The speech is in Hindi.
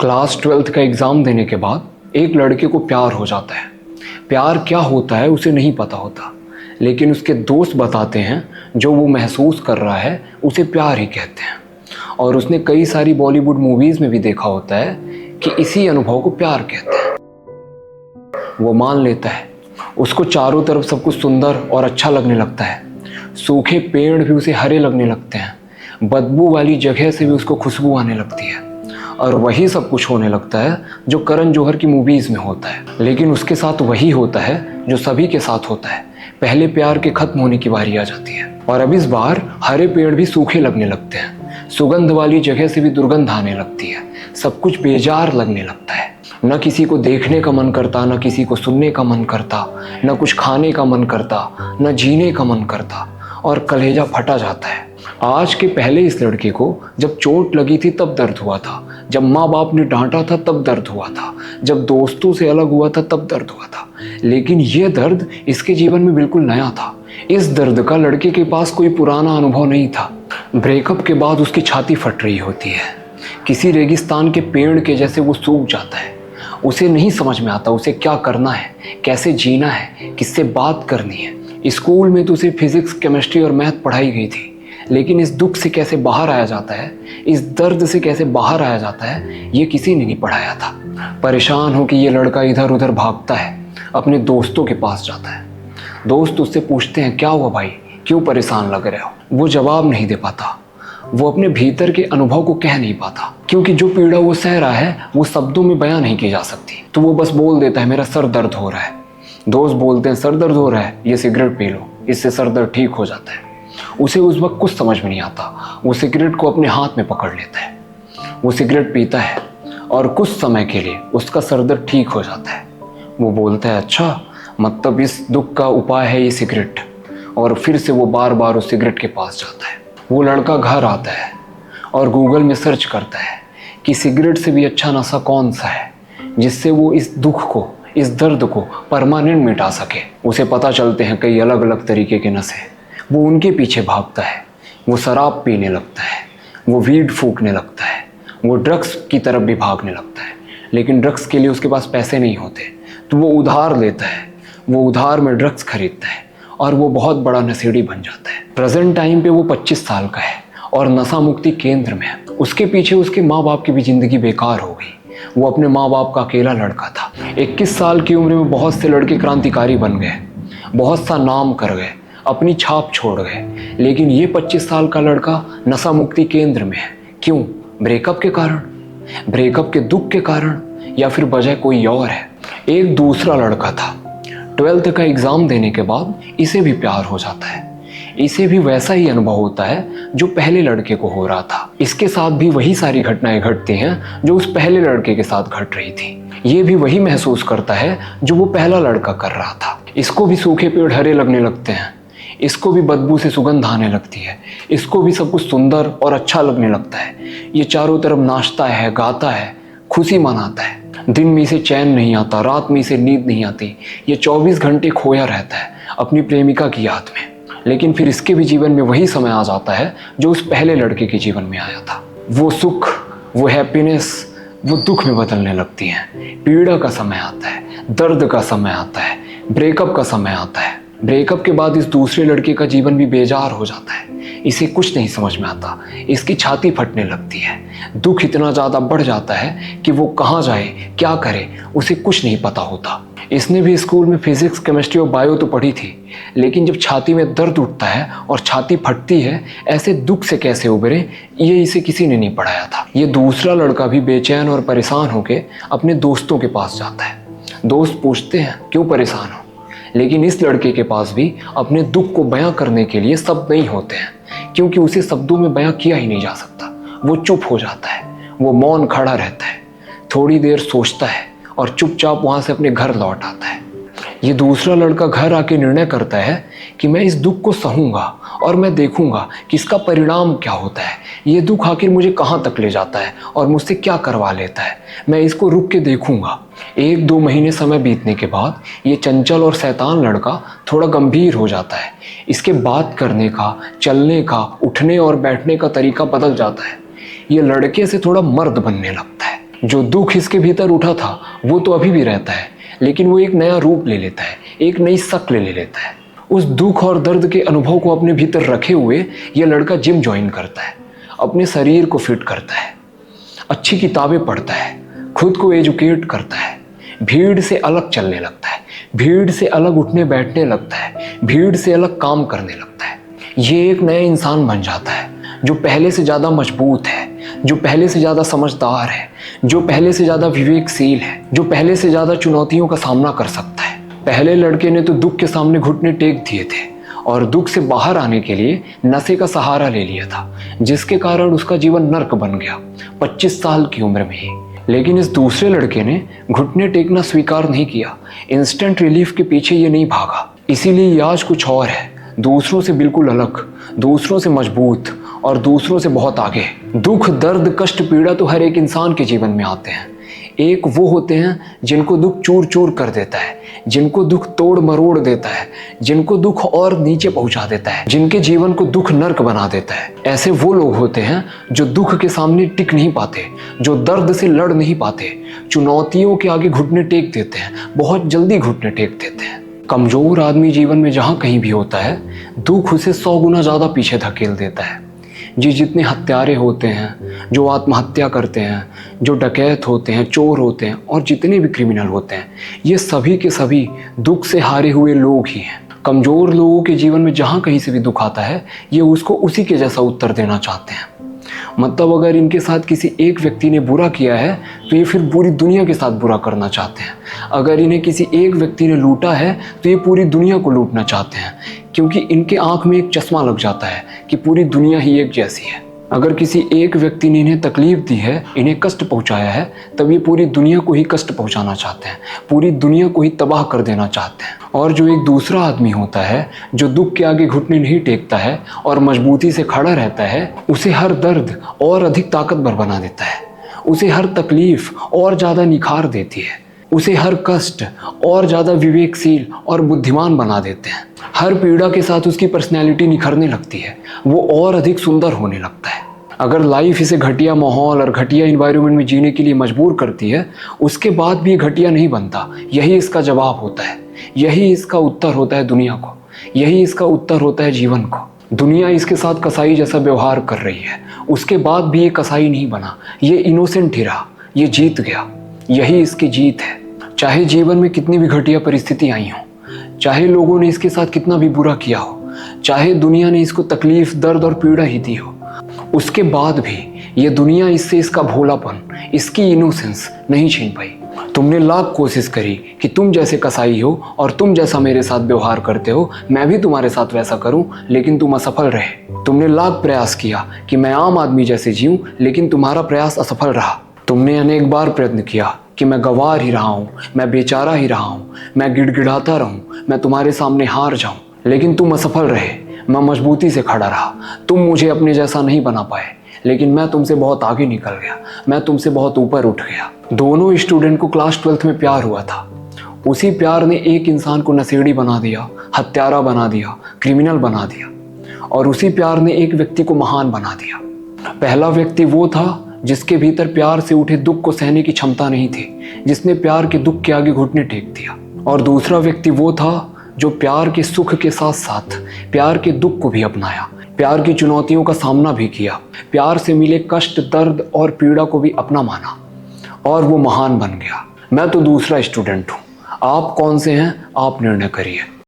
क्लास 12th का एग्ज़ाम देने के बाद एक लड़के को प्यार हो जाता है। प्यार क्या होता है उसे नहीं पता होता, लेकिन उसके दोस्त बताते हैं जो वो महसूस कर रहा है उसे प्यार ही कहते हैं। और उसने कई सारी बॉलीवुड मूवीज़ में भी देखा होता है कि इसी अनुभव को प्यार कहते हैं। वो मान लेता है, उसको चारों तरफ सब कुछ सुंदर और अच्छा लगने लगता है। सूखे पेड़ भी उसे हरे लगने लगते हैं, बदबू वाली जगह से भी उसको खुशबू आने लगती है। और वही सब कुछ होने लगता है जो करण जौहर की मूवीज़ में होता है। लेकिन उसके साथ वही होता है जो सभी के साथ होता है, पहले प्यार के ख़त्म होने की बारी आ जाती है। और अब इस बार हरे पेड़ भी सूखे लगने लगते हैं, सुगंध वाली जगह से भी दुर्गंध आने लगती है, सब कुछ बेजार लगने लगता है। न किसी को देखने का मन करता, न किसी को सुनने का मन करता, न कुछ खाने का मन करता, न जीने का मन करता, और कलेजा फटा जाता है। आज के पहले इस लड़के को जब चोट लगी थी तब दर्द हुआ था, जब माँ बाप ने डांटा था तब दर्द हुआ था, जब दोस्तों से अलग हुआ था तब दर्द हुआ था। लेकिन ये दर्द इसके जीवन में बिल्कुल नया था। इस दर्द का लड़के के पास कोई पुराना अनुभव नहीं था। ब्रेकअप के बाद उसकी छाती फट रही होती है, किसी रेगिस्तान के पेड़ के जैसे वो सूख जाता है। उसे नहीं समझ में आता उसे क्या करना है, कैसे जीना है, किससे बात करनी है। स्कूल में तो उसे फिजिक्स, केमिस्ट्री और मैथ पढ़ाई गई थी, लेकिन इस दुख से कैसे बाहर आया जाता है, इस दर्द से कैसे बाहर आया जाता है, ये किसी ने नहीं पढ़ाया था। परेशान हो कि ये लड़का इधर उधर भागता है, अपने दोस्तों के पास जाता है। दोस्त उससे पूछते हैं, क्या हुआ भाई, क्यों परेशान लग रहे हो? वो जवाब नहीं दे पाता, वो अपने भीतर के अनुभव को कह नहीं पाता, क्योंकि जो पीड़ा वो सह रहा है वो शब्दों में बयां नहीं की जा सकती। तो वो बस बोल देता है, मेरा सर दर्द हो रहा है। दोस्त बोलते हैं, सर दर्द हो रहा है, ये सिगरेट पी लो, इससे सर दर्द ठीक हो जाता है। उसे उस वक्त कुछ समझ में नहीं आता, वो सिगरेट को अपने हाथ में पकड़ लेता है, वो सिगरेट पीता है और कुछ समय के लिए उसका सर दर्द ठीक हो जाता है। वो बोलता है, अच्छा मतलब इस दुख का उपाय है ये सिगरेट। और फिर से वो बार बार उस सिगरेट के पास जाता है। वो लड़का घर आता है और गूगल में सर्च करता है कि सिगरेट से भी अच्छा नशा कौन सा है जिससे वो इस दुख को, इस दर्द को परमानेंट मिटा सके। उसे पता चलते हैं कई अलग अलग तरीके के नशे। वो उनके पीछे भागता है, वो शराब पीने लगता है, वो वीड फूकने लगता है, वो ड्रग्स की तरफ भी भागने लगता है। लेकिन ड्रग्स के लिए उसके पास पैसे नहीं होते, तो वो उधार लेता है, वो उधार में ड्रग्स खरीदता है और वो बहुत बड़ा नशेड़ी बन जाता है। प्रेजेंट टाइम पे वो 25 साल का है और नशा मुक्ति केंद्र में है। उसके पीछे उसके माँ बाप की भी ज़िंदगी बेकार हो गई। वो अपने माँ बाप का अकेला लड़का था। 21 साल की उम्र में बहुत से लड़के क्रांतिकारी बन गए, बहुत सा नाम कर गए, अपनी छाप छोड़ गए। लेकिन ये 25 साल का लड़का नशा मुक्ति केंद्र में है। क्यों? ब्रेकअप के कारण, ब्रेकअप के दुख के कारण, या फिर वजह कोई और है? एक दूसरा लड़का था, 12th का एग्ज़ाम देने के बाद इसे भी प्यार हो जाता है। इसे भी वैसा ही अनुभव होता है जो पहले लड़के को हो रहा था। इसके साथ भी वही सारी घटनाएं घटती हैं जो उस पहले लड़के के साथ घट रही थी। ये भी वही महसूस करता है जो वो पहला लड़का कर रहा था। इसको भी सूखे पेड़ हरे लगने लगते हैं, इसको भी बदबू से सुगंध आने लगती है, इसको भी सब कुछ सुंदर और अच्छा लगने लगता है। ये चारों तरफ नाचता है, गाता है, खुशी मनाता है। दिन में इसे चैन नहीं आता, रात में इसे नींद नहीं आती। ये 24 घंटे खोया रहता है अपनी प्रेमिका की याद में। लेकिन फिर इसके भी जीवन में वही समय आ जाता है जो उस पहले लड़के के जीवन में आया था। वो सुख, वो हैप्पीनेस, वो दुख में बदलने लगती हैं। पीड़ा का समय आता है, दर्द का समय आता है, ब्रेकअप का समय आता है। ब्रेकअप के बाद इस दूसरे लड़के का जीवन भी बेजार हो जाता है। इसे कुछ नहीं समझ में आता, इसकी छाती फटने लगती है। दुख इतना ज़्यादा बढ़ जाता है कि वो कहाँ जाए, क्या करे, उसे कुछ नहीं पता होता। इसने भी स्कूल में फिजिक्स, केमिस्ट्री और बायो तो पढ़ी थी, लेकिन जब छाती में दर्द उठता है और छाती फटती है, ऐसे दुख से कैसे उबरे, ये इसे किसी ने नहीं पढ़ाया था। ये दूसरा लड़का भी बेचैन और परेशान होकर अपने दोस्तों के पास जाता है। दोस्त पूछते हैं, क्यों परेशान हो? लेकिन इस लड़के के पास भी अपने दुख को बयां करने के लिए शब्द नहीं होते हैं, क्योंकि उसे शब्दों में बयां किया ही नहीं जा सकता। वो चुप हो जाता है, वो मौन खड़ा रहता है, थोड़ी देर सोचता है और चुपचाप वहाँ से अपने घर लौट आता है। ये दूसरा लड़का घर आके निर्णय करता है कि मैं इस दुख को सहूँगा और मैं देखूंगा कि इसका परिणाम क्या होता है। ये दुख आखिर मुझे कहाँ तक ले जाता है और मुझसे क्या करवा लेता है, मैं इसको रुक के देखूंगा। 1-2 महीने समय बीतने के बाद ये चंचल और शैतान लड़का थोड़ा गंभीर हो जाता है। इसके बात करने का, चलने का, उठने और बैठने का तरीका बदल जाता है। ये लड़के से थोड़ा मर्द बनने लगता है। जो दुख इसके भीतर उठा था वो तो अभी भी रहता है, लेकिन वो एक नया रूप ले लेता है, एक नई शक्ल ले लेता है। उस दुख और दर्द के अनुभव को अपने भीतर रखे हुए यह लड़का जिम ज्वाइन करता है, अपने शरीर को फिट करता है, अच्छी किताबें पढ़ता है, खुद को एजुकेट करता है, भीड़ से अलग चलने लगता है, भीड़ से अलग उठने बैठने लगता है, भीड़ से अलग काम करने लगता है। ये एक नया इंसान बन जाता है जो पहले से ज़्यादा मजबूत है, जो पहले से ज़्यादा समझदार है, जो पहले से ज़्यादा विवेकशील है, जो पहले से ज़्यादा चुनौतियों का सामना कर सकता है। पहले लड़के ने तो दुख के सामने घुटने टेक दिए थे और दुख से बाहर आने के लिए नशे का सहारा ले लिया था, जिसके कारण उसका जीवन नर्क बन गया 25 साल की उम्र में ही। लेकिन इस दूसरे लड़के ने घुटने टेकना स्वीकार नहीं किया, इंस्टेंट रिलीफ के पीछे ये नहीं भागा। इसीलिए ये आज कुछ और है, दूसरों से बिल्कुल अलग, दूसरों से मजबूत और दूसरों से बहुत आगे। दुख, दर्द, कष्ट, पीड़ा तो हर एक इंसान के जीवन में आते हैं। एक वो होते हैं जिनको दुख चूर चूर कर देता है, जिनको दुख तोड़ मरोड़ देता है, जिनको दुख और नीचे पहुंचा देता है, जिनके जीवन को दुख नर्क बना देता है। ऐसे वो लोग होते हैं जो दुख के सामने टिक नहीं पाते, जो दर्द से लड़ नहीं पाते, चुनौतियों के आगे घुटने टेक देते हैं, बहुत जल्दी घुटने टेक देते हैं। कमजोर आदमी जीवन में जहाँ कहीं भी होता है, दुख उसे 100 गुना ज़्यादा पीछे धकेल देता है। जी जितने हत्यारे होते हैं, जो आत्महत्या करते हैं, जो डकैत होते हैं, चोर होते हैं और जितने भी क्रिमिनल होते हैं, ये सभी के सभी दुख से हारे हुए लोग ही हैं। कमज़ोर लोगों के जीवन में जहाँ कहीं से भी दुख आता है, ये उसको उसी के जैसा उत्तर देना चाहते हैं। मतलब अगर इनके साथ किसी एक व्यक्ति ने बुरा किया है तो ये फिर पूरी दुनिया के साथ बुरा करना चाहते हैं। अगर इन्हें किसी एक व्यक्ति ने लूटा है तो ये पूरी दुनिया को लूटना चाहते हैं, क्योंकि इनके आंख में एक चश्मा लग जाता है कि पूरी दुनिया ही एक जैसी है। अगर किसी एक व्यक्ति ने इन्हें तकलीफ दी है, इन्हें कष्ट पहुंचाया है, तब ये पूरी दुनिया को ही कष्ट पहुंचाना चाहते हैं, पूरी दुनिया को ही तबाह कर देना चाहते हैं। और जो एक दूसरा आदमी होता है जो दुख के आगे घुटने नहीं टेकता है और मजबूती से खड़ा रहता है, उसे हर दर्द और अधिक ताकतवर बना देता है, उसे हर तकलीफ और ज़्यादा निखार देती है, उसे हर कष्ट और ज़्यादा विवेकशील और बुद्धिमान बना देते हैं। हर पीड़ा के साथ उसकी पर्सनैलिटी निखरने लगती है, वो और अधिक सुंदर होने लगता है। अगर लाइफ इसे घटिया माहौल और घटिया इन्वायरमेंट में जीने के लिए मजबूर करती है, उसके बाद भी घटिया नहीं बनता। यही इसका जवाब होता है, यही इसका उत्तर होता है दुनिया को, यही इसका उत्तर होता है जीवन को। दुनिया इसके साथ कसाई जैसा व्यवहार कर रही है, उसके बाद भी ये कसाई नहीं बना, ये इनोसेंट ही रहा, ये जीत गया। यही इसकी जीत है। चाहे जीवन में कितनी भी घटिया परिस्थिति आई हो, चाहे लोगों ने इसके साथ कितना भी बुरा किया हो, चाहे दुनिया ने इसको तकलीफ, दर्द और पीड़ा ही दी हो, उसके बाद भी ये दुनिया इससे इसका भोलापन, इसकी इनोसेंस नहीं छीन पाई। तुमने लाख कोशिश करी कि तुम जैसे कसाई हो और तुम जैसा मेरे साथ व्यवहार करते हो मैं भी तुम्हारे साथ वैसा करूं, लेकिन तुम असफल रहे। तुमने लाख प्रयास किया कि मैं आम आदमी जैसे जीऊं, लेकिन तुम्हारा प्रयास असफल रहा। तुमने अनेक बार प्रयत्न किया कि मैं गंवार ही रहा हूँ, मैं बेचारा ही रहा हूँ, मैं गिड़गिड़ाता रहूँ, मैं तुम्हारे सामने हार जाऊँ, लेकिन तुम असफल रहे। मैं मजबूती से खड़ा रहा, तुम मुझे अपने जैसा नहीं बना पाए, लेकिन मैं तुमसे बहुत आगे निकल गया, मैं तुमसे बहुत ऊपर उठ गया। दोनों स्टूडेंट को क्लास 12th में प्यार हुआ था। उसी प्यार ने एक इंसान को नशेड़ी बना दिया, हत्यारा बना दिया, क्रिमिनल बना दिया, और उसी प्यार ने एक व्यक्ति को महान बना दिया। पहला व्यक्ति वो था जिसके भीतर प्यार से उठे दुख को सहने की क्षमता नहीं थी, जिसने प्यार के दुख के आगे घुटने टेक दिया। और दूसरा व्यक्ति वो था जो प्यार के सुख के साथ साथ प्यार के दुख को भी अपनाया, प्यार की चुनौतियों का सामना भी किया, प्यार से मिले कष्ट, दर्द और पीड़ा को भी अपना माना, और वो महान बन गया। मैं तो दूसरा स्टूडेंट हूँ। आप कौन से हैं, आप निर्णय करिए।